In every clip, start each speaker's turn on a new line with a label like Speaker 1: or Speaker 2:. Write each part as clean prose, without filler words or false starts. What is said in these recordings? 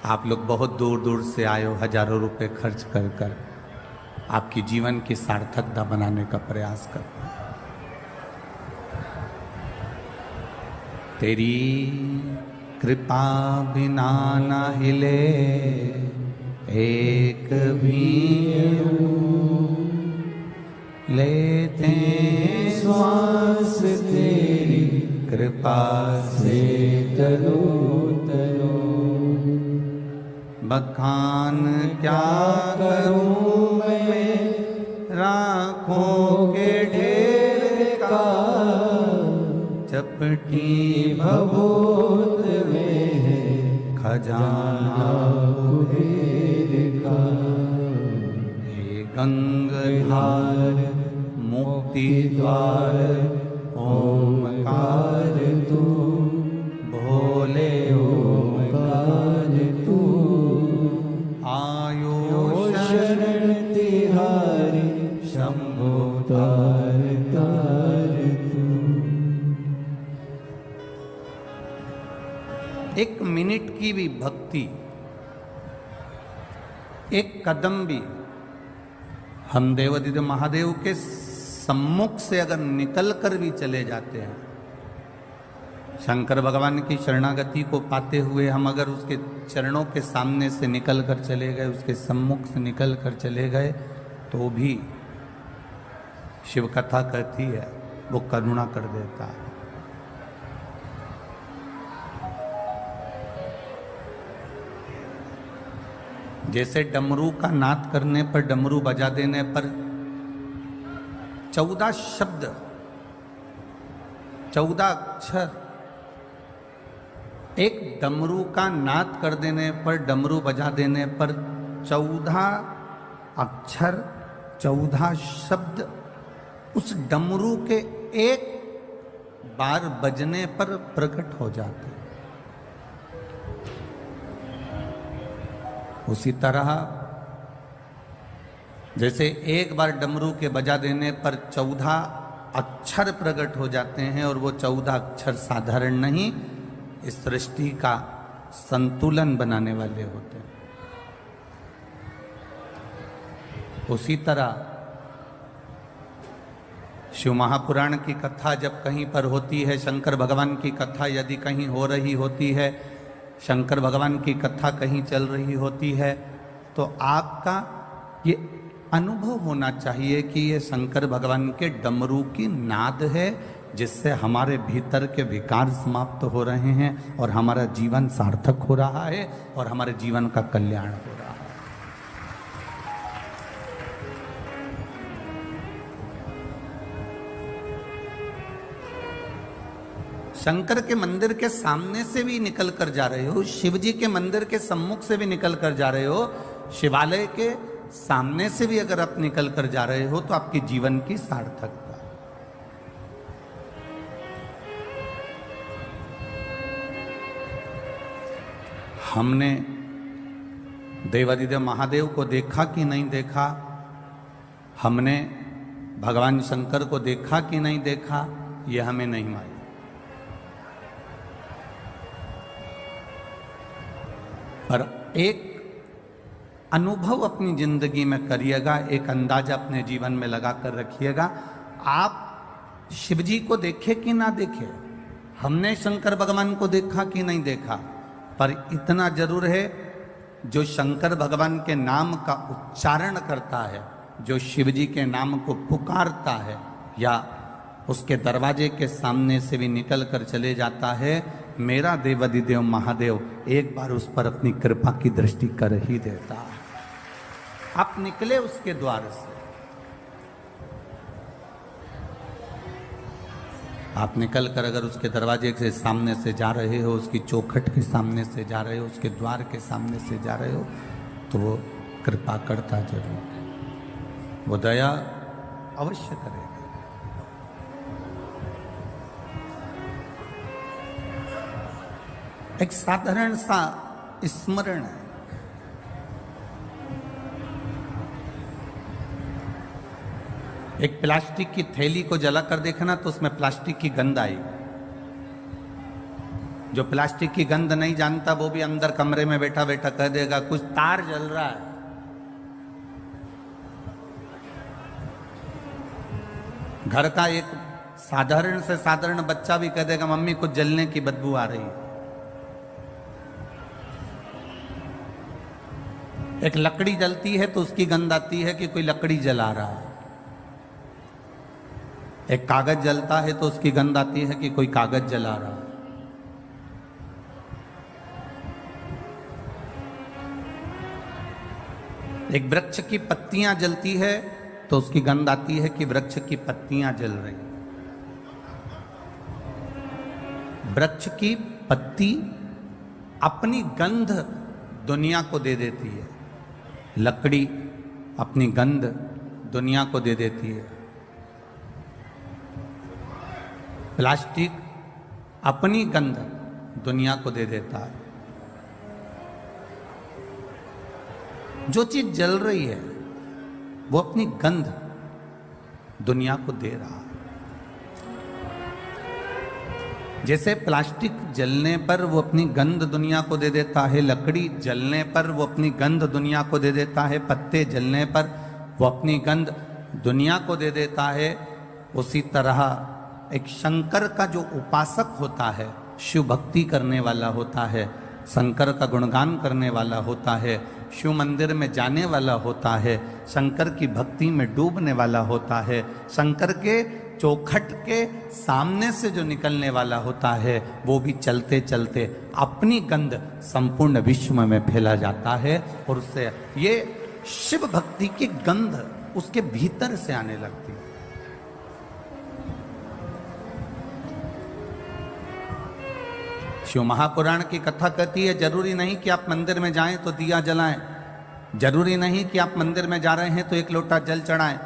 Speaker 1: आप लोग बहुत दूर दूर से आए हो, हजारों रुपए खर्च कर कर आपकी जीवन की सार्थकता बनाने का प्रयास कर रहे हो। तेरी कृपा बिना न हिले एक भी लेते
Speaker 2: श्वास तेरी
Speaker 1: कृपा
Speaker 2: से तनो तनो।
Speaker 1: बखान क्या करूं मैं राखों के ढेर का, चपटी
Speaker 2: भभूत में है
Speaker 1: खजाना
Speaker 2: कुबेर का।
Speaker 1: हे गंगाधार मुक्ति द्वार ओमकार
Speaker 2: तू
Speaker 1: भोले
Speaker 2: ओमकार तू।
Speaker 1: आयो
Speaker 2: शरण तिहारी शंभो तार तार तू।
Speaker 1: एक मिनट की भी भक्ति, एक कदम भी हम देवादिदेव महादेव के सम्मुख से अगर निकल कर भी चले जाते हैं, शंकर भगवान की शरणागति को पाते हुए हम अगर उसके चरणों के सामने से निकल कर चले गए, उसके सम्मुख से निकल कर चले गए, तो भी शिव कथा कहती है वो करुणा कर देता है। जैसे डमरू का नाद करने पर, डमरू बजा देने पर 14 शब्द, 14 अक्षर, एक डमरू का नाद कर देने पर, डमरू बजा देने पर 14 अक्षर, 14 शब्द उस डमरू के एक बार बजने पर प्रकट हो जाते हैं। उसी तरह जैसे एक बार डमरू के बजा देने पर 14 अक्षर प्रकट हो जाते हैं, और वो 14 अक्षर साधारण नहीं, इस सृष्टि का संतुलन बनाने वाले होते हैं। उसी तरह शिव महापुराण की कथा जब कहीं पर होती है, शंकर भगवान की कथा यदि कहीं हो रही होती है, शंकर भगवान की कथा कहीं चल रही होती है, तो आपका ये अनुभव होना चाहिए कि ये शंकर भगवान के डमरू की नाद है, जिससे हमारे भीतर के विकार समाप्त हो रहे हैं और हमारा जीवन सार्थक हो रहा है और हमारे जीवन का कल्याण हो रहा है। शंकर के मंदिर के सामने से भी निकल कर जा रहे हो, शिव जी के मंदिर के सम्मुख से भी निकल कर जा रहे हो, शिवालय के सामने से भी अगर आप निकल कर जा रहे हो, तो आपके जीवन की सार्थकता। हमने देवादिदेव महादेव को देखा कि नहीं देखा, हमने भगवान शंकर को देखा कि नहीं देखा, यह हमें नहीं मालूम। पर एक अनुभव अपनी जिंदगी में करिएगा, एक अंदाजा अपने जीवन में लगा कर रखिएगा। आप शिव जी को देखे कि ना देखे, हमने शंकर भगवान को देखा कि नहीं देखा, पर इतना जरूर है, जो शंकर भगवान के नाम का उच्चारण करता है, जो शिव जी के नाम को पुकारता है, या उसके दरवाजे के सामने से भी निकल कर चले जाता है, मेरा देवादिदेव महादेव एक बार उस पर अपनी कृपा की दृष्टि कर ही देता है। आप निकले उसके द्वार से, आप निकल कर अगर उसके दरवाजे के सामने से जा रहे हो, उसकी चौखट के सामने से जा रहे हो, उसके द्वार के सामने से जा रहे हो, तो वो कृपा करता जरूर है, वो दया अवश्य करेगा। एक साधारण सा स्मरण है, एक प्लास्टिक की थैली को जला कर देखना तो उसमें प्लास्टिक की गंध आएगी, जो प्लास्टिक की गंध नहीं जानता वो भी अंदर कमरे में बैठा बैठा कह देगा कुछ तार जल रहा है। घर का एक साधारण से साधारण बच्चा भी कह देगा मम्मी कुछ जलने की बदबू आ रही है। एक लकड़ी जलती है तो उसकी गंध आती है कि कोई लकड़ी जला रहा है। एक कागज जलता है तो उसकी गंध आती है कि कोई कागज जला रहा है। एक वृक्ष की पत्तियां जलती है तो उसकी गंध आती है कि वृक्ष की पत्तियां जल रही। वृक्ष की पत्ती अपनी गंध दुनिया को दे देती है, लकड़ी अपनी गंध दुनिया को दे देती है, प्लास्टिक अपनी गंध दुनिया को दे देता है। जो चीज जल रही है वो अपनी गंध दुनिया को दे रहा है। जैसे प्लास्टिक जलने पर वो अपनी गंध दुनिया को दे देता है, लकड़ी जलने पर वो अपनी गंध दुनिया को दे देता है, पत्ते जलने पर वो अपनी गंध दुनिया को दे देता है, उसी तरह एक शंकर का जो उपासक होता है, शिव भक्ति करने वाला होता है, शंकर का गुणगान करने वाला होता है, शिव मंदिर में जाने वाला होता है, शंकर की भक्ति में डूबने वाला होता है, शंकर के चौखट के सामने से जो निकलने वाला होता है, वो भी चलते चलते अपनी गंध संपूर्ण विश्व में फैला जाता है और उससे ये शिव भक्ति की गंध उसके भीतर से आने लगती है। शिव महापुराण की कथा कहती है जरूरी नहीं कि आप मंदिर में जाएं तो दिया जलाएं, जरूरी नहीं कि आप मंदिर में जा रहे हैं तो एक लोटा जल चढ़ाएं,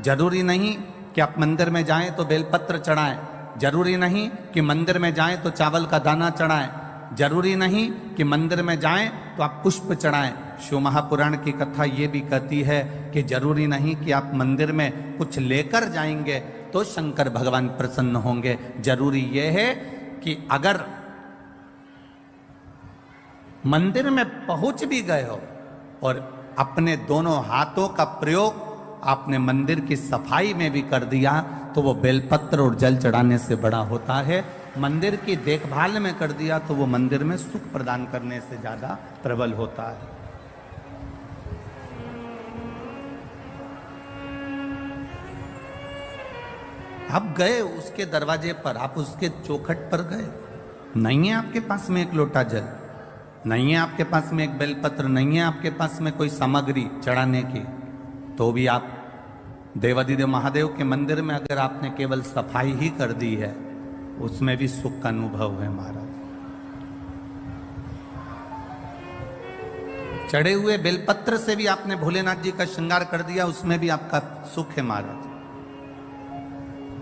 Speaker 1: जरूरी नहीं कि आप मंदिर में जाएं तो बेलपत्र चढ़ाएं, जरूरी नहीं कि मंदिर में जाएं तो चावल का दाना चढ़ाएं, जरूरी नहीं कि मंदिर में जाएं तो आप पुष्प चढ़ाएं। शिव महापुराण की कथा ये भी कहती है कि जरूरी नहीं कि आप मंदिर में कुछ लेकर जाएंगे तो शंकर भगवान प्रसन्न होंगे। जरूरी ये है कि अगर मंदिर में पहुंच भी गए हो और अपने दोनों हाथों का प्रयोग आपने मंदिर की सफाई में भी कर दिया तो वो बेलपत्र और जल चढ़ाने से बड़ा होता है। मंदिर की देखभाल में कर दिया तो वो मंदिर में सुख प्रदान करने से ज्यादा प्रबल होता है। आप गए उसके दरवाजे पर, आप उसके चौखट पर गए, नहीं है आपके पास में एक लोटा जल, नहीं है आपके पास में एक बेलपत्र, नहीं है आपके पास में कोई सामग्री चढ़ाने की, तो भी आप देवादिदेव महादेव के मंदिर में अगर आपने केवल सफाई ही कर दी है उसमें भी सुख का अनुभव है महाराज। चढ़े हुए बेलपत्र से भी आपने भोलेनाथ जी का श्रृंगार कर दिया, उसमें भी आपका सुख है महाराज।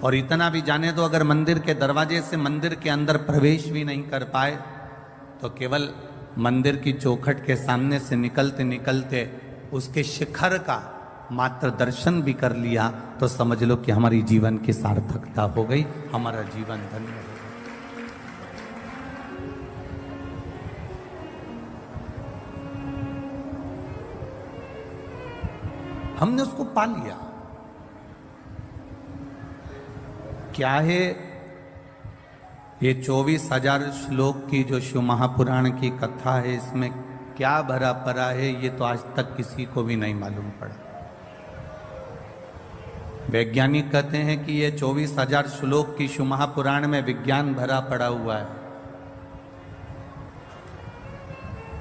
Speaker 1: और इतना भी जाने दो, अगर मंदिर के दरवाजे से मंदिर के अंदर प्रवेश भी नहीं कर पाए तो केवल मंदिर की चौखट के सामने से निकलते निकलते उसके शिखर का मात्र दर्शन भी कर लिया तो समझ लो कि हमारी जीवन की सार्थकता हो गई, हमारा जीवन धन्य हो गया। हमने उसको पा लिया। क्या है ये 24,000 श्लोक की जो शिव महापुराण की कथा है, इसमें क्या भरा पड़ा है ये तो आज तक किसी को भी नहीं मालूम पड़ा। वैज्ञानिक कहते हैं कि ये 24,000 श्लोक की शिव महापुराण में विज्ञान भरा पड़ा हुआ है।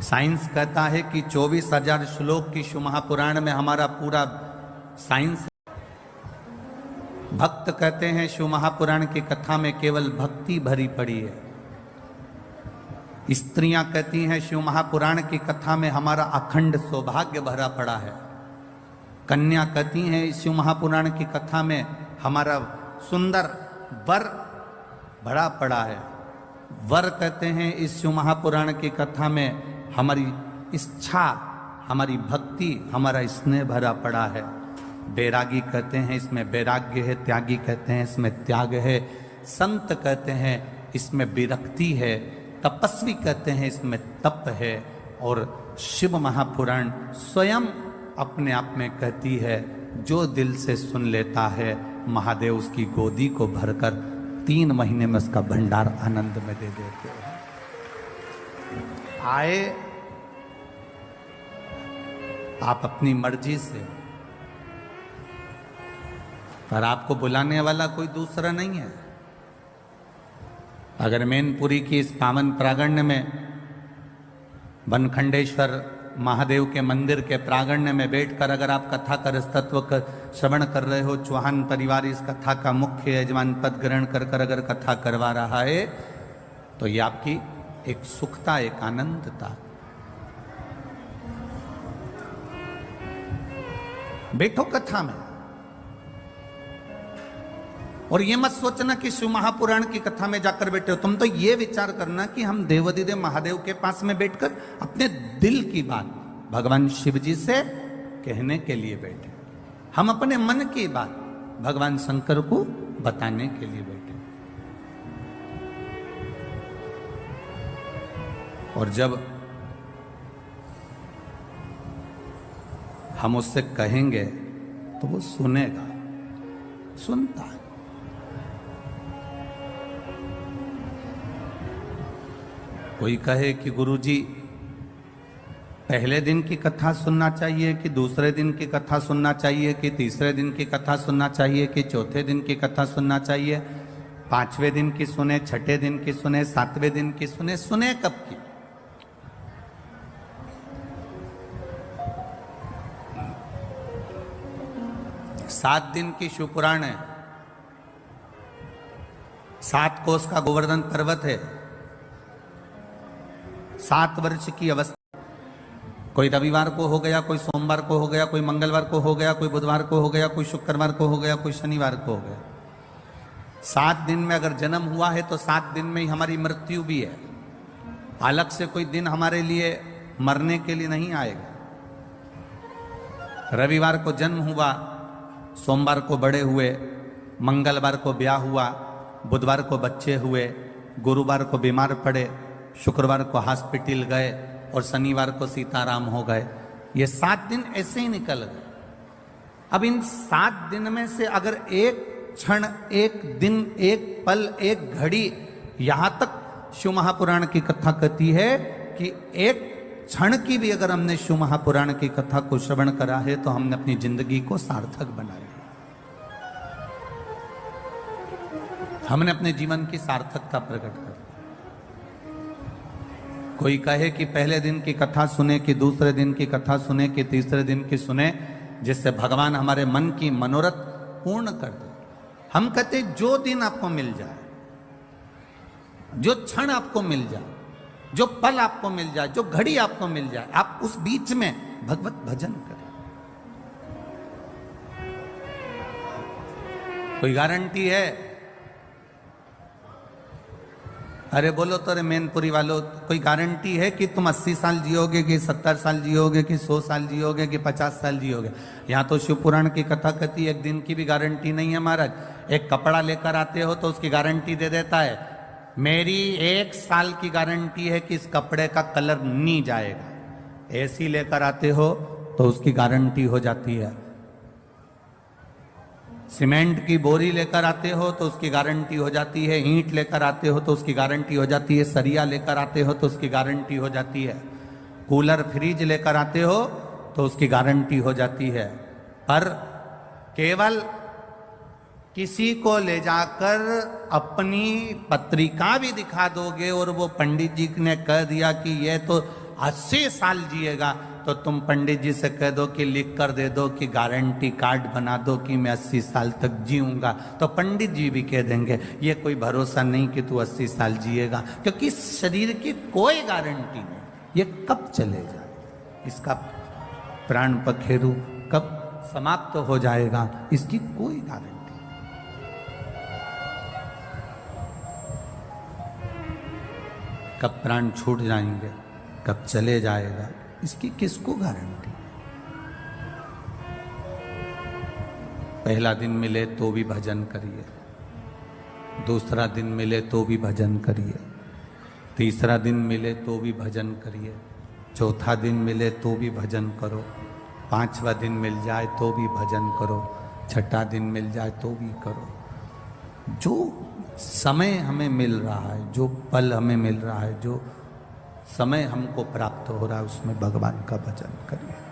Speaker 1: साइंस कहता है कि 24,000 श्लोक की शिव महापुराण में हमारा पूरा साइंस। भक्त कहते हैं शिव महापुराण की कथा में केवल भक्ति भरी पड़ी है। स्त्रियां कहती हैं शिव महापुराण की कथा में हमारा अखंड सौभाग्य भरा पड़ा है। कन्या कहती हैं इस शिव महापुराण की कथा में हमारा सुंदर वर भरा पड़ा है। वर कहते हैं इस शिव महापुराण की कथा में हमारी इच्छा, हमारी भक्ति, हमारा स्नेह भरा पड़ा है। बैरागी कहते हैं इसमें वैराग्य है, त्यागी कहते हैं इसमें त्याग है, संत कहते हैं इसमें विरक्ति है, तपस्वी कहते हैं इसमें तप है। और शिव महापुराण स्वयं अपने आप में कहती है, जो दिल से सुन लेता है महादेव उसकी गोदी को भरकर 3 महीने में उसका भंडार आनंद में दे देते हैं। आए आप अपनी मर्जी से, पर आपको बुलाने वाला कोई दूसरा नहीं है। अगर मैनपुरी की इस पावन प्रांगण में बनखंडेश्वर महादेव के मंदिर के प्रांगण में बैठकर अगर आप कथा का तत्व का श्रवण कर रहे हो, चौहान परिवार इस कथा का मुख्य यजमान पद ग्रहण कर अगर कथा करवा रहा है, तो ये आपकी एक सुखता, एक आनंदता। बैठो कथा में, और ये मत सोचना कि शिव महापुराण की कथा में जाकर बैठे हो। तुम तो ये विचार करना कि हम देवाधिदेव महादेव के पास में बैठकर अपने दिल की बात भगवान शिव जी से कहने के लिए बैठे, हम अपने मन की बात भगवान शंकर को बताने के लिए बैठे। और जब हम उससे कहेंगे तो वो सुनेगा, सुनता है। कोई कहे कि गुरुजी पहले दिन की कथा सुनना चाहिए कि दूसरे दिन की कथा सुनना चाहिए कि तीसरे दिन की कथा सुनना चाहिए कि चौथे दिन की कथा सुनना चाहिए, 5वें दिन की सुने, 6ठे दिन की सुने, 7वें दिन की सुने, सुने कब की? सात दिन की शिवपुराण है, 7 कोस का गोवर्धन पर्वत है, 7 वर्ष की अवस्था। कोई रविवार को हो गया, कोई सोमवार को हो गया, कोई मंगलवार को हो गया, कोई बुधवार को हो गया, कोई शुक्रवार को हो गया, कोई शनिवार को हो गया। 7 दिन में अगर जन्म हुआ है तो 7 दिन में ही हमारी मृत्यु भी है। अलग से कोई दिन हमारे लिए मरने के लिए नहीं आएगा। रविवार को जन्म हुआ, सोमवार को बड़े हुए, मंगलवार को ब्याह हुआ, बुधवार को बच्चे हुए, गुरुवार को बीमार पड़े, शुक्रवार को हॉस्पिटल गए और शनिवार को सीताराम हो गए। ये 7 दिन ऐसे ही निकल गए। अब इन 7 दिन में से अगर एक क्षण, एक दिन, एक पल, एक घड़ी, यहां तक शिव महापुराण की कथा कहती है कि एक क्षण की भी अगर हमने शिव महापुराण की कथा को श्रवण करा है तो हमने अपनी जिंदगी को सार्थक बना लिया, हमने अपने जीवन की सार्थकता प्रकट कर। कोई कहे कि पहले दिन की कथा सुने कि दूसरे दिन की कथा सुने कि तीसरे दिन की सुने, जिससे भगवान हमारे मन की मनोरथ पूर्ण कर दे। हम कहते जो दिन आपको मिल जाए, जो क्षण आपको मिल जाए, जो पल आपको मिल जाए, जो घड़ी आपको मिल जाए, आप उस बीच में भगवत भजन करें। कोई गारंटी है? अरे बोलो तो, अरे मैनपुरी वालों, कोई गारंटी है कि तुम 80 साल जियोगे कि 70 साल जियोगे कि 100 साल जियोगे कि 50 साल जियोगे? यहाँ तो शिव पुराण की कथा कहती है एक दिन की भी गारंटी नहीं है महाराज। एक कपड़ा लेकर आते हो तो उसकी गारंटी दे देता है, मेरी 1 साल की गारंटी है कि इस कपड़े का कलर नहीं जाएगा। एसी लेकर आते हो तो उसकी गारंटी हो जाती है। सीमेंट की बोरी लेकर आते हो तो उसकी गारंटी हो जाती है। ईंट लेकर आते हो तो उसकी गारंटी हो जाती है। सरिया लेकर आते हो तो उसकी गारंटी हो जाती है। कूलर फ्रिज लेकर आते हो तो उसकी गारंटी हो जाती है। पर केवल किसी को ले जाकर अपनी पत्रिका भी दिखा दोगे और वो पंडित जी ने कह दिया कि ये तो 80 साल जिएगा, तो तुम पंडित जी से कह दो कि लिख कर दे दो कि गारंटी कार्ड बना दो कि मैं 80 साल तक जीऊंगा, तो पंडित जी भी कह देंगे ये कोई भरोसा नहीं कि तू 80 साल जिएगा, क्योंकि शरीर की कोई गारंटी नहीं, ये कब चले जाए, इसका प्राण पखेरु कब समाप्त हो जाएगा, इसकी कोई गारंटी। कब प्राण छूट जाएंगे, कब चले जाएगा, इसकी किसको गारंटी। पहला दिन मिले तो भी भजन करिए, दूसरा दिन मिले तो भी भजन करिए, तीसरा दिन मिले तो भी भजन करिए, चौथा दिन मिले तो भी भजन करो, पांचवा दिन मिल जाए तो भी भजन करो, छठा दिन मिल जाए तो भी करो। जो समय हमें मिल रहा है, जो पल हमें मिल रहा है, जो समय हमको प्राप्त हो रहा है, उसमें भगवान का भजन करिए।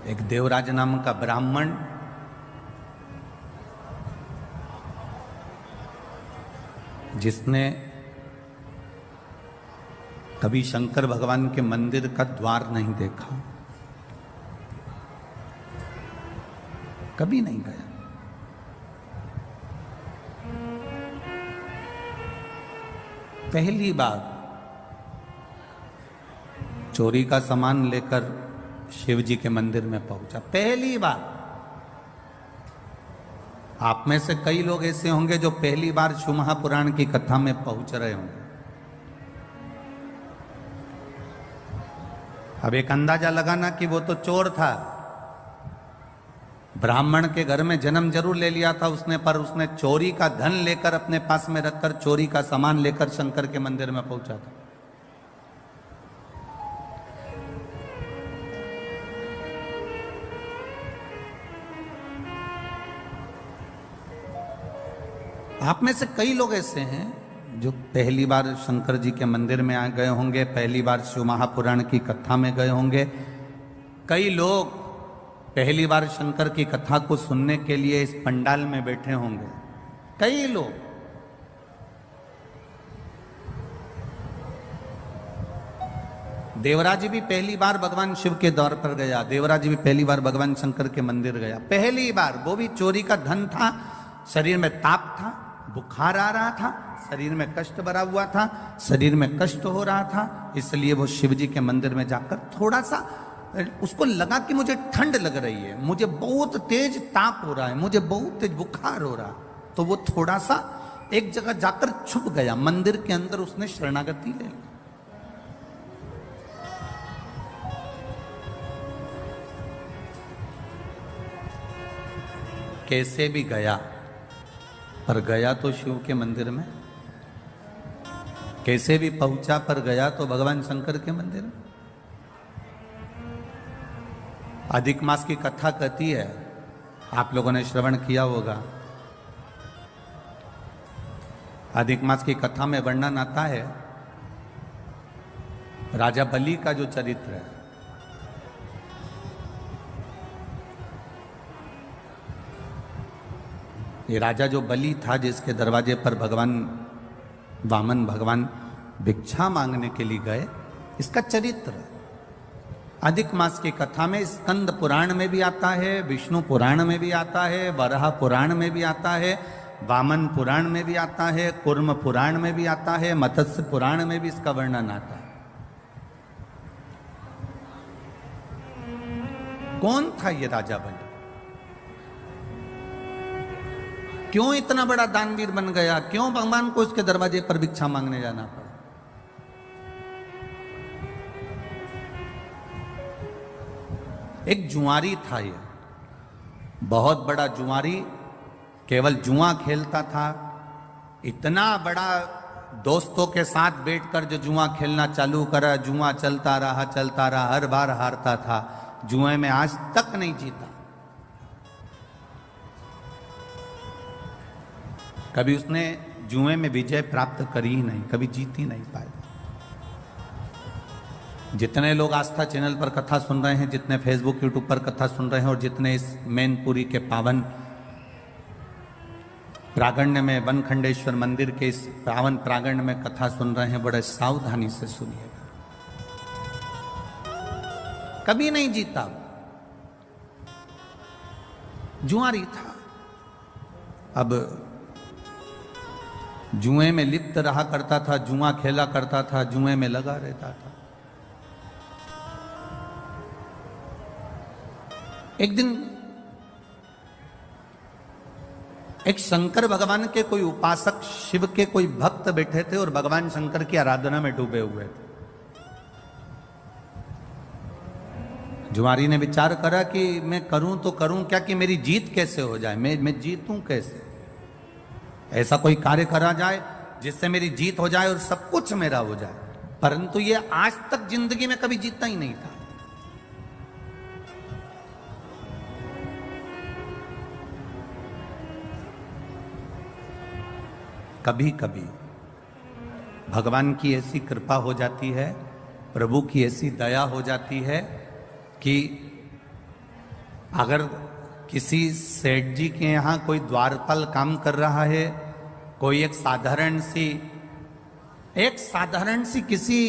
Speaker 1: एक देवराज नाम का ब्राह्मण जिसने कभी शंकर भगवान के मंदिर का द्वार नहीं देखा, कभी नहीं गया, पहली बार चोरी का सामान लेकर शिव जी के मंदिर में पहुंचा, पहली बार। आप में से कई लोग ऐसे होंगे जो पहली बार शिव महापुराण की कथा में पहुंच रहे होंगे। अब एक अंदाजा लगाना कि वो तो चोर था, ब्राह्मण के घर में जन्म जरूर ले लिया था उसने, पर उसने चोरी का धन लेकर अपने पास में रखकर चोरी का सामान लेकर शंकर के मंदिर में पहुंचा था। आप में से कई लोग ऐसे हैं जो पहली बार शंकर जी के मंदिर में आ गए होंगे, पहली बार शिव महापुराण की कथा में गए होंगे। कई लोग पहली बार शंकर की कथा को सुनने के लिए इस पंडाल में बैठे होंगे, कई लोग। देवराज भी पहली बार भगवान शिव के द्वार पर गया, देवराज भी पहली बार भगवान शंकर के मंदिर गया, पहली बार। वो भी चोरी का धन था, शरीर में ताप था, बुखार आ रहा था, शरीर में कष्ट भरा हुआ था, शरीर में कष्ट हो रहा था, इसलिए वो शिव जी के मंदिर में जाकर थोड़ा सा उसको लगा कि मुझे ठंड लग रही है, मुझे बहुत तेज ताप हो रहा है, मुझे बहुत तेज बुखार हो रहा है। तो वो थोड़ा सा एक जगह जाकर छुप गया, मंदिर के अंदर उसने शरणागति ले ली। कैसे भी गया, पर गया तो शिव के मंदिर में, कैसे भी पहुंचा पर गया तो भगवान शंकर के मंदिर में। अधिक मास की कथा कहती है, आप लोगों ने श्रवण किया होगा। अधिक मास की कथा में वर्णन आता है राजा बलि का जो चरित्र है। ये राजा जो बलि था, जिसके दरवाजे पर भगवान वामन भगवान भिक्षा मांगने के लिए गए, इसका चरित्र अधिक मास की कथा में स्कंद पुराण में भी आता है, विष्णु पुराण में भी आता है, वराह पुराण में भी आता है, वामन पुराण में भी आता है, कूर्म पुराण में भी आता है, मत्स्य पुराण में भी इसका वर्णन आता है। कौन था ये राजा बलि? क्यों इतना बड़ा दानवीर बन गया? क्यों भगवान को इसके दरवाजे पर भिक्षा मांगने जाना पड़ा? एक जुआरी था ये, बहुत बड़ा जुआरी, केवल जुआ खेलता था। इतना बड़ा दोस्तों के साथ बैठकर जो जुआ खेलना चालू करा, जुआ चलता रहा, हर बार हारता था, जुए में आज तक नहीं जीता। कभी उसने जुए में विजय प्राप्त करी ही नहीं, कभी जीत ही नहीं पाए। जितने लोग आस्था चैनल पर कथा सुन रहे हैं, जितने फेसबुक यूट्यूब पर कथा सुन रहे हैं, और जितने इस मैनपुरी के पावन प्रांगण में, वनखंडेश्वर मंदिर के इस पावन प्रांगण में कथा सुन रहे हैं, बड़े सावधानी से सुनिएगा। कभी नहीं जीता, जुआरी था। अब जुए में लिप्त रहा करता था, जुआ खेला करता था, जुए में लगा रहता था। एक दिन एक शंकर भगवान के कोई उपासक, शिव के कोई भक्त बैठे थे और भगवान शंकर की आराधना में डूबे हुए थे। जुआरी ने विचार करा कि मैं करूं तो करूं क्या, कि मेरी जीत कैसे हो जाए, मैं जीतूं कैसे, ऐसा कोई कार्य करा जाए जिससे मेरी जीत हो जाए और सब कुछ मेरा हो जाए। परंतु ये आज तक जिंदगी में कभी जीता ही नहीं था। कभी कभी भगवान की ऐसी कृपा हो जाती है, प्रभु की ऐसी दया हो जाती है कि अगर किसी सेठ जी के यहाँ कोई द्वारपाल काम कर रहा है, कोई एक साधारण सी किसी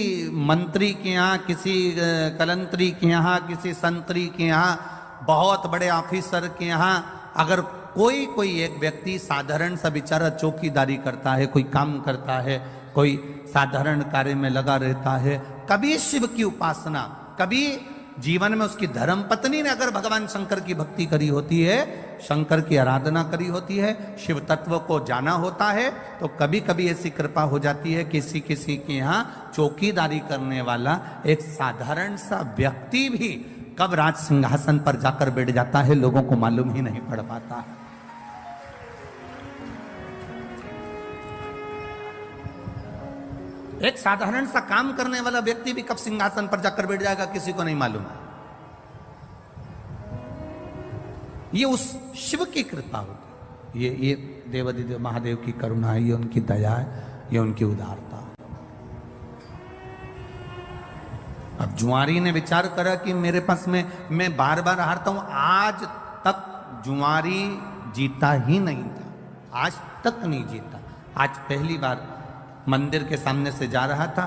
Speaker 1: मंत्री के यहाँ, किसी कलंतरी के यहाँ, किसी संतरी के यहाँ, बहुत बड़े ऑफिसर के यहाँ अगर कोई एक व्यक्ति साधारण सा बेचारा चौकीदारी करता है, कोई काम करता है, कोई साधारण कार्य में लगा रहता है, कभी शिव की उपासना, कभी जीवन में उसकी धर्म पत्नी ने अगर भगवान शंकर की भक्ति करी होती है, शंकर की आराधना करी होती है, शिव तत्व को जाना होता है, तो कभी कभी ऐसी कृपा हो जाती है किसी किसी के यहाँ चौकीदारी करने वाला एक साधारण सा व्यक्ति भी कब राज सिंहासन पर जाकर बैठ जाता है, लोगों को मालूम ही नहीं पड़ पाता। एक साधारण सा काम करने वाला व्यक्ति भी कब सिंहासन पर जाकर बैठ जाएगा किसी को नहीं मालूम। ये उस शिव की कृपा होती, ये देवादिदेव महादेव की करुणा है, ये उनकी दया है, ये उनकी उदारता। अब जुआरी ने विचार करा कि मेरे पास में मैं बार बार हारता हूं। आज तक जुआरी जीता ही नहीं था, आज तक नहीं जीता। आज पहली बार मंदिर के सामने से जा रहा था,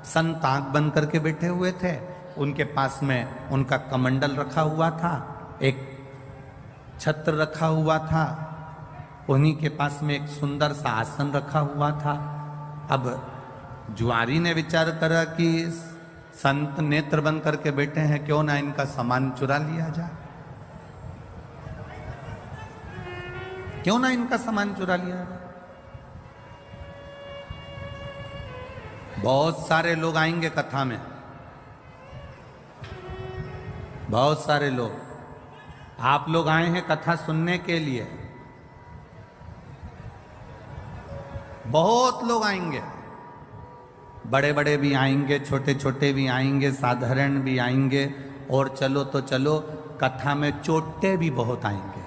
Speaker 1: संत आंख बंद करके बैठे हुए थे, उनके पास में उनका कमंडल रखा हुआ था, एक छत्र रखा हुआ था, उन्हीं के पास में एक सुंदर सा आसन रखा हुआ था। अब जुआरी ने विचार करा कि संत नेत्र बंद करके बैठे हैं, क्यों ना इनका सामान चुरा लिया जाए, क्यों ना इनका सामान चुरा लिया जाए। बहुत सारे लोग आएंगे कथा में, बहुत सारे लोग, आप लोग आए हैं कथा सुनने के लिए, बहुत लोग आएंगे, बड़े बड़े भी आएंगे, छोटे छोटे भी आएंगे, साधारण भी आएंगे, और चलो तो चलो कथा में चोटे भी बहुत आएंगे।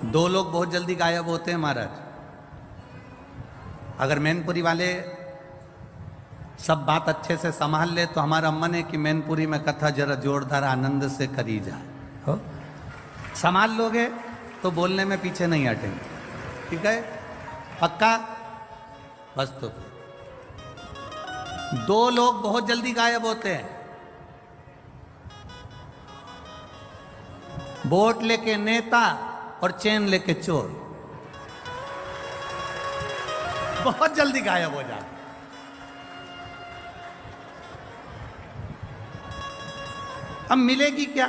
Speaker 1: दो लोग बहुत जल्दी गायब होते हैं महाराज। अगर मैनपुरी वाले सब बात अच्छे से संभाल ले तो हमारा मन है कि मैनपुरी में कथा जरा जोरदार आनंद से करी जाए। हो संभाल लोगे तो बोलने में पीछे नहीं हटेंगे, ठीक है, पक्का? बस तो दो लोग बहुत जल्दी गायब होते हैं, वोट लेके नेता और चैन लेके चोर, बहुत जल्दी गायब हो जाते। अब मिलेगी क्या?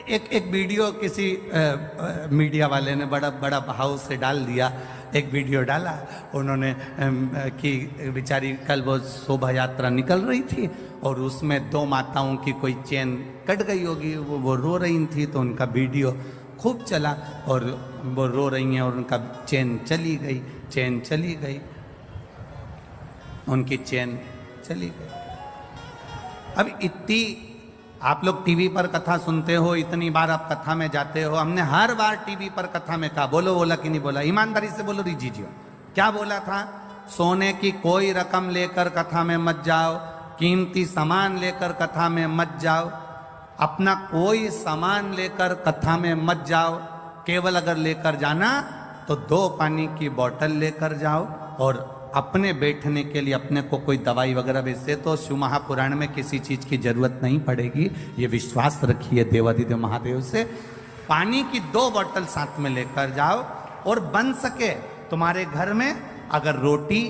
Speaker 1: एक वीडियो किसी मीडिया वाले ने बड़ा भाव से डाल दिया, एक वीडियो डाला उन्होंने कि बेचारी कल वो शोभा यात्रा निकल रही थी और उसमें दो माताओं की कोई चेन कट गई होगी, वो रो रही थी, तो उनका वीडियो खूब चला और वो रो रही हैं और उनका चेन चली गई, चेन चली गई, उनकी चेन चली गई। अब इतनी आप लोग टीवी पर कथा सुनते हो, इतनी बार आप कथा में जाते हो, हमने हर बार टीवी पर कथा में कहा, बोला कि नहीं बोला? ईमानदारी से बोलो रिजीजियो, क्या बोला था? सोने की कोई रकम लेकर कथा में मत जाओ, कीमती सामान लेकर कथा में मत जाओ, अपना कोई सामान लेकर कथा में मत जाओ, केवल अगर लेकर जाना तो 2 पानी की बोतल लेकर जाओ और अपने बैठने के लिए अपने को कोई दवाई वगैरह, वैसे तो शिव महापुराण में किसी चीज की जरूरत नहीं पड़ेगी, ये विश्वास रखिए देवादिदेव महादेव से। पानी की 2 बोतल साथ में लेकर जाओ और बन सके तुम्हारे घर में अगर रोटी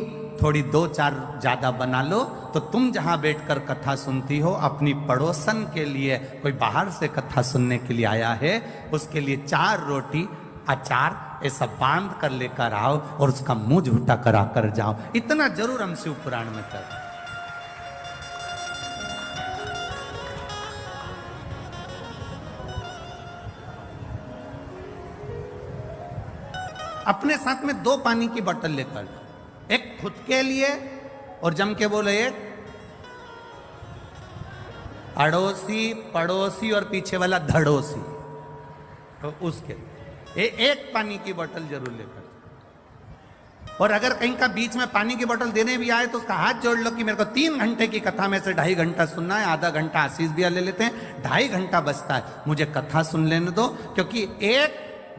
Speaker 1: थोड़ी 2-4 ज्यादा बना लो। तो तुम जहां बैठकर कथा सुनती हो, अपनी पड़ोसन के लिए, कोई बाहर से कथा सुनने के लिए आया है, उसके लिए 4 रोटी अचार ऐसा बांध कर लेकर आओ और उसका मुंह झूठा करा कर जाओ। इतना जरूर हम शिव पुराण में कर। अपने साथ में 2 पानी की बोतल लेकर जाओ, एक खुद के लिए और जम के बोले एक अड़ोसी पड़ोसी और पीछे वाला धड़ोसी, तो उसके एक पानी की बोतल जरूर लेकर। और अगर कहीं का बीच में पानी की बोतल देने भी आए तो उसका हाथ जोड़ लो कि मेरे को 3 घंटे की कथा में से 2.5 घंटा सुनना है, आधा घंटा आशीष भी ले लेते हैं, 2.5 घंटा बचता है, मुझे कथा सुन लेने दो। क्योंकि एक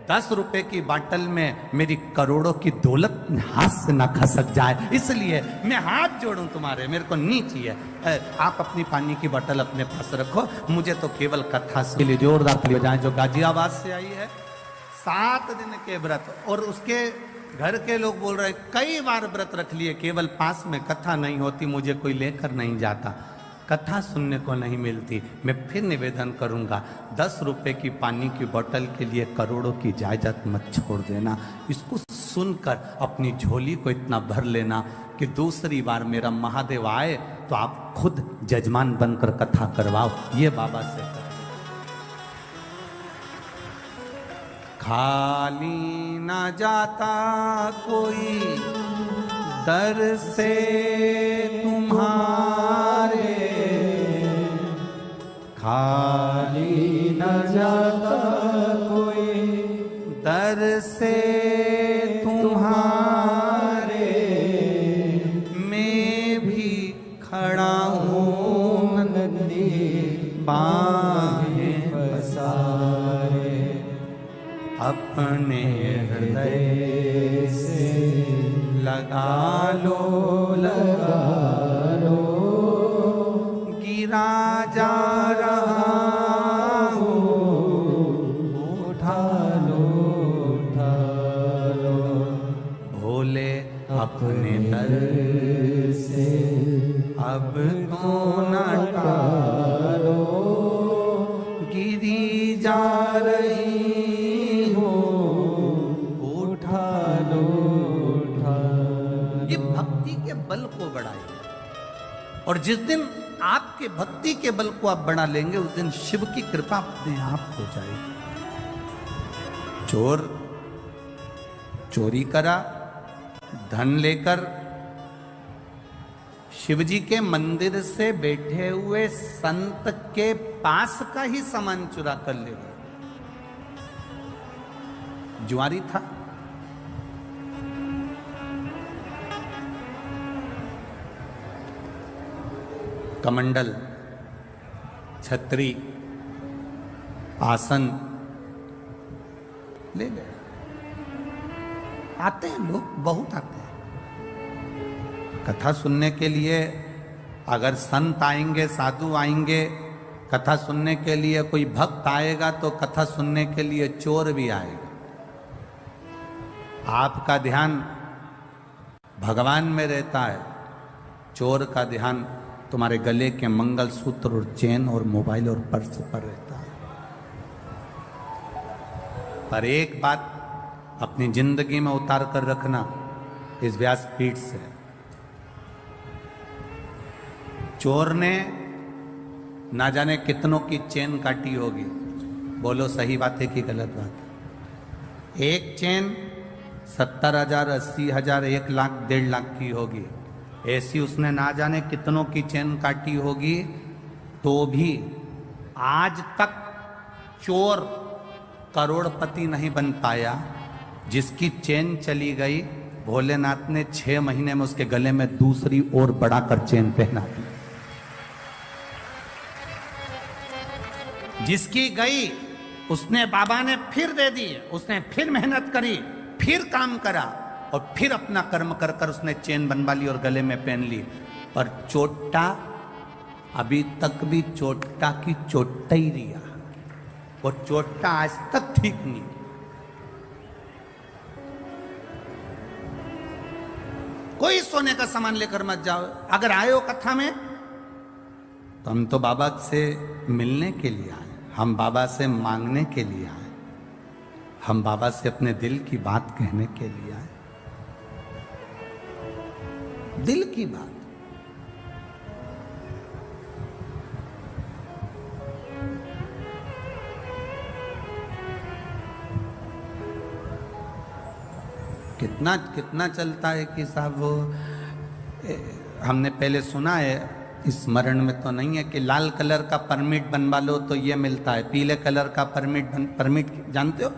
Speaker 1: 10 रुपए की बोतल में मेरी करोड़ों की दौलत हाथ से ना खसक जाए, इसलिए मैं हाथ जोड़ूं तुम्हारे, मेरे को नहीं चाहिए। आप अपनी पानी की बोतल अपने पास रखो, मुझे तो केवल कथा के लिए जोरदार ताली बजाएं जो गाजियाबाद से आई है। 7 दिन के व्रत, और उसके घर के लोग बोल रहे कई बार व्रत रख लिए, केवल पास में कथा नहीं होती, मुझे कोई लेकर नहीं जाता, कथा सुनने को नहीं मिलती। मैं फिर निवेदन करूंगा, 10 रुपए की पानी की बोतल के लिए करोड़ों की जायदाद मत छोड़ देना। इसको सुनकर अपनी झोली को इतना भर लेना कि दूसरी बार मेरा महादेव आए तो आप खुद जजमान बनकर कथा करवाओ। ये बाबा से कर। खाली ना जाता कोई दर से तुम्हारे,
Speaker 2: खाली न जाता कोई
Speaker 1: दर से तुम्हारे, मैं भी खड़ा हूँ
Speaker 2: नंदी
Speaker 1: बाहें
Speaker 2: पसारे,
Speaker 1: अपने हृदय
Speaker 2: से
Speaker 1: लगा लो
Speaker 2: लगा लो,
Speaker 1: गिरा जा रहा हूँ,
Speaker 2: उठा लो उठा लो,
Speaker 1: भोले अपने दर
Speaker 2: से
Speaker 1: अब तो न
Speaker 2: टालो,
Speaker 1: गिरी जा रही हो,
Speaker 2: उठा लो उठा लो।
Speaker 1: ये भक्ति के बल को बढ़ाइए। और जिस दिन आपके भक्ति के बल को आप बढ़ा लेंगे, उस दिन शिव की कृपा अपने आप हो जाएगी। चोर चोरी करा, धन लेकर शिवजी के मंदिर से बैठे हुए संत के पास का ही सामान चुरा कर ले गए। जुआरी था, कमंडल, छतरी, आसन ले गए। आते हैं लोग, बहुत आते हैं कथा सुनने के लिए। अगर संत आएंगे, साधु आएंगे कथा सुनने के लिए, कोई भक्त आएगा तो कथा सुनने के लिए चोर भी आएगा। आपका ध्यान भगवान में रहता है, चोर का ध्यान तुम्हारे गले के मंगलसूत्र और चेन और मोबाइल और पर्स पर रहता है। पर एक बात अपनी जिंदगी में उतार कर रखना इस व्यासपीठ से, चोर ने ना जाने कितनों की चेन काटी होगी। बोलो सही बात है कि गलत बात है? एक चेन 70,000, 80,000, 1 लाख, 1.5 लाख की होगी। ऐसी उसने ना जाने कितनों की चेन काटी होगी। तो भी आज तक चोर करोड़पति नहीं बन पाया। जिसकी चेन चली गई, भोलेनाथ ने 6 महीने में उसके गले में दूसरी और बढ़ाकर चेन पहना दी। जिसकी गई उसने बाबा ने फिर दे दी, उसने फिर मेहनत करी, फिर काम करा और फिर अपना कर्म कर कर उसने चेन बनवा ली और गले में पहन ली। पर चोटा अभी तक भी चोटा की चोटा ही रिया, वो चोटा आज तक ठीक नहीं। कोई सोने का सामान लेकर मत जाओ। अगर आए हो कथा में तो हम तो बाबा से मिलने के लिए आए, हम बाबा से मांगने के लिए आए, हम बाबा से अपने दिल की बात कहने के लिए आए। दिल की बात। कितना कितना चलता है कि साहब वो हमने पहले सुना है, स्मरण में तो नहीं है, कि लाल कलर का परमिट बनवा लो तो ये मिलता है, पीले कलर का परमिट जानते हो,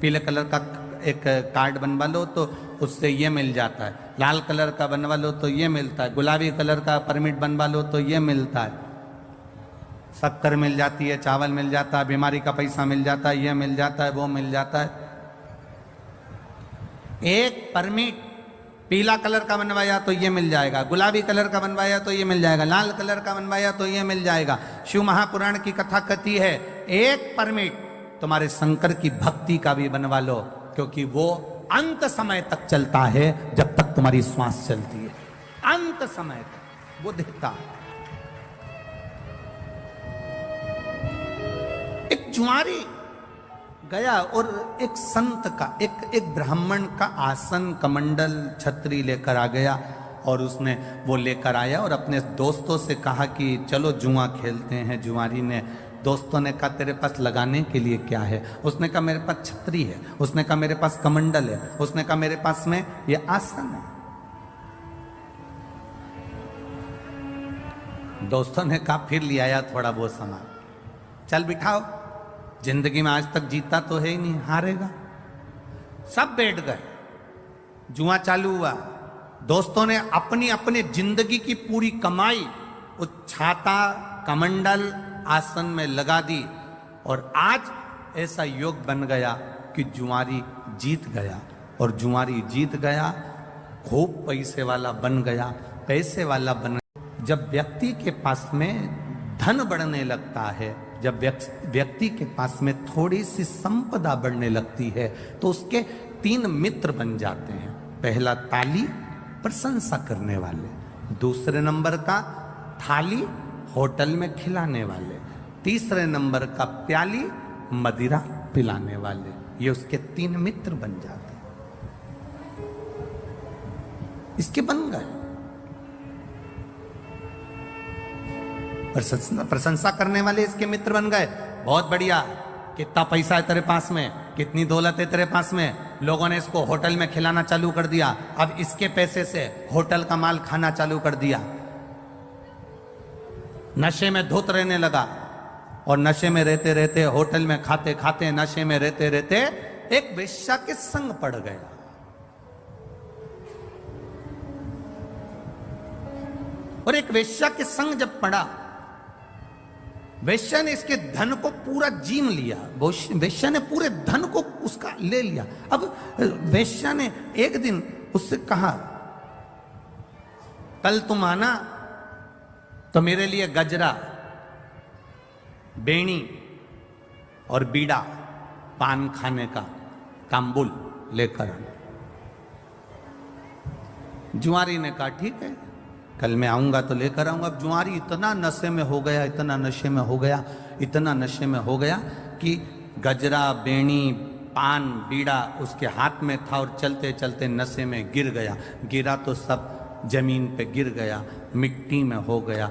Speaker 1: पीले कलर का एक कार्ड बनवा लो तो उससे ये मिल जाता है, लाल कलर का बनवा लो तो ये मिलता है, गुलाबी कलर का परमिट बनवा लो तो ये मिलता है, शक्कर मिल जाती है, चावल मिल जाता है, बीमारी का पैसा मिल जाता है, ये मिल जाता है, वो मिल जाता है। एक परमिट पीला कलर का बनवाया तो ये मिल जाएगा, गुलाबी कलर का बनवाया तो ये मिल जाएगा, लाल कलर का बनवाया तो ये मिल जाएगा। शिव महापुराण की कथा कहती है एक परमिट तुम्हारे शंकर की भक्ति का भी बनवा लो, क्योंकि वो अंत समय तक चलता है, जब तक तुम्हारी श्वास चलती है, अंत समय तक वो देता है। एक जुआरी गया और एक संत का एक ब्राह्मण का आसन कमंडल छतरी लेकर आ गया, और उसने वो लेकर आया और अपने दोस्तों से कहा कि चलो जुआ खेलते हैं। जुआरी ने, दोस्तों ने कहा तेरे पास लगाने के लिए क्या है? उसने कहा मेरे पास छतरी है, उसने कहा मेरे पास कमंडल है, उसने कहा मेरे पास में ये आसन है। दोस्तों ने कहा फिर ले आया थोड़ा बहुत सामान, चल बिठाओ, जिंदगी में आज तक जीता तो है ही नहीं, हारेगा। सब बैठ गए, जुआ चालू हुआ। दोस्तों ने अपनी अपनी जिंदगी की पूरी कमाई उस छाता कमंडल आसन में लगा दी, और आज ऐसा योग बन गया कि जुआरी जीत गया, और जुआरी जीत गया, खूब पैसे वाला बन गया, पैसे वाला बन गया। जब व्यक्ति के पास में धन बढ़ने लगता है, जब व्यक्ति के पास में थोड़ी सी संपदा बढ़ने लगती है, तो उसके 3 मित्र बन जाते हैं। पहला ताली, प्रशंसा करने वाले, दूसरे नंबर का थाली, होटल में खिलाने वाले, तीसरे नंबर का प्याली, मदिरा पिलाने वाले। ये उसके 3 मित्र बन जाते हैं। इसके बन गए। प्रशंसा करने वाले इसके मित्र बन गए। बहुत बढ़िया, कितना पैसा है तेरे पास में, कितनी दौलत है तेरे पास में। लोगों ने इसको होटल में खिलाना चालू कर दिया, अब इसके पैसे से होटल का माल खाना चालू कर दिया। नशे में धुत रहने लगा, और नशे में रहते रहते, होटल में खाते खाते, नशे में रहते रहते एक वेश्या के संग पड़ गया। और एक वेश्या के संग जब पड़ा, वेश्या ने इसके धन को पूरा जीन लिया, वेश्या ने पूरे धन को उसका ले लिया। अब वेश्या ने एक दिन उससे कहा, कल तुम आना तो मेरे लिए गजरा, बेणी और बीड़ा, पान खाने का तांबुल लेकर आना। जुआरी ने कहा ठीक है, कल मैं आऊंगा तो लेकर आऊंगा। अब जुआरी इतना नशे में हो गया, इतना नशे में हो गया, इतना नशे में हो गया कि गजरा, बेणी, पान, बीड़ा उसके हाथ में था, और चलते चलते नशे में गिर गया। गिरा तो सब जमीन पे गिर गया, मिट्टी में हो गया।